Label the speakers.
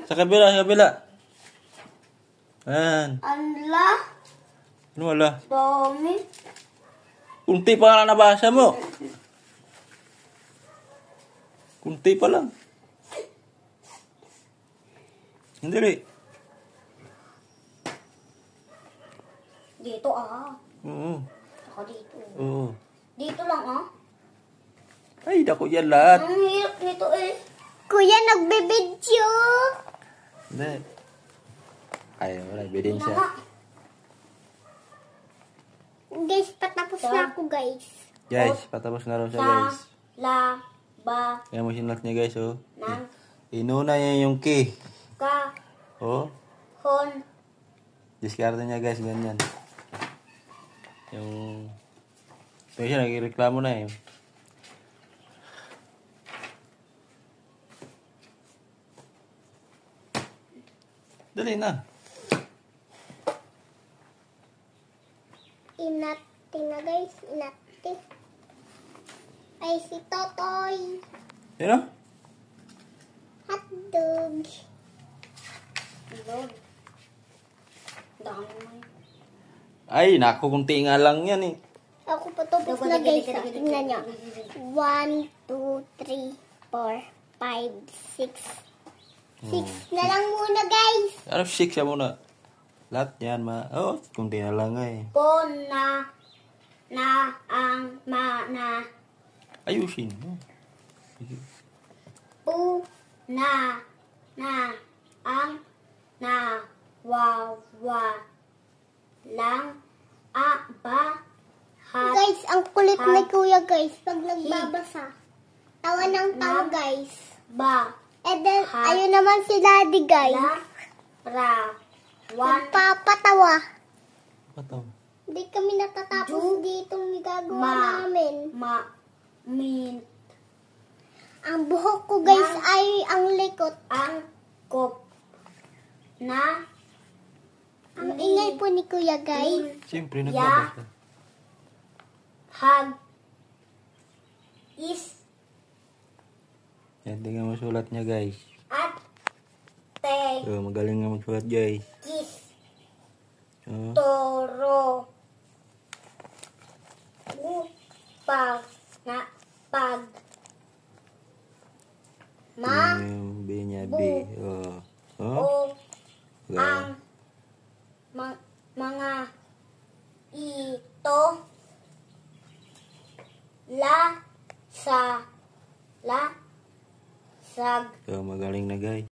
Speaker 1: Sa kabila, sa kabila. Ayan.
Speaker 2: Anla.
Speaker 1: Ano wala?
Speaker 2: Dami.
Speaker 1: Kunti pa nga nabasa mo. Kunti pa lang. Hindi.
Speaker 2: Dito
Speaker 1: Oo.
Speaker 2: Saka dito.
Speaker 1: Oo.
Speaker 2: Dito lang
Speaker 1: Ay, dako yan lahat.
Speaker 2: Ang hirap nito
Speaker 3: Kuya, nagbe-video.
Speaker 1: Hindi. Ay, wala. Ebidensya.
Speaker 3: Guys, patapos na ako, guys.
Speaker 1: Guys, patapos na raw siya, guys.
Speaker 2: La. Ba.
Speaker 1: Kaya mo sinulat niya, guys, oh.
Speaker 2: Nang.
Speaker 1: Inuna niya yung key.
Speaker 2: Ka.
Speaker 1: Oh.
Speaker 2: Hon.
Speaker 1: Diskarte niya, guys, ganyan. Yung... Ito siya, nagreklamo na eh. Dali na.
Speaker 3: Inati na, guys. Inati. Ay, si Totoy.
Speaker 1: Sino?
Speaker 3: Hotdog.
Speaker 2: Lord. Dami naman.
Speaker 1: Ay, naku, kunti nga lang yan eh.
Speaker 3: Ako patapos na, guys. Tingnan niyo. 1, 2, 3, 4, 5, 6. 6 na lang muna, guys.
Speaker 1: Ano, 6 siya muna. Lahat yan, oh, kunti na lang eh.
Speaker 2: Po na ang ma na.
Speaker 1: Ayusin mo.
Speaker 2: Po na ang na wa lang ba hat
Speaker 3: Guys, ang kulit ni Kuya, guys. Pag nagbabasa. Tawa ng tawa, guys.
Speaker 2: ba
Speaker 3: And then, ayun naman si Daddy, guys.
Speaker 2: la ra wan
Speaker 3: Nagpapatawa.
Speaker 1: Pataw.
Speaker 3: Hindi kami natatapos dito gagawa namin.
Speaker 2: min
Speaker 3: Ang buhok ko, guys, ay ang likot.
Speaker 2: ang kop na
Speaker 3: Ang ingay po ni Kuya, guys.
Speaker 1: Siyempre, nagbabasa.
Speaker 2: hag is
Speaker 1: Yan, tingnan mo sulat niya, guys.
Speaker 2: at te
Speaker 1: So, magaling nga magsulat, guys.
Speaker 2: kis
Speaker 1: Oh.
Speaker 2: toro upag na pag ma
Speaker 1: Yung B niya, B. Oh.
Speaker 2: o
Speaker 1: Oh.
Speaker 2: ang mga ito la sa la sag
Speaker 1: So, magaling na, guys.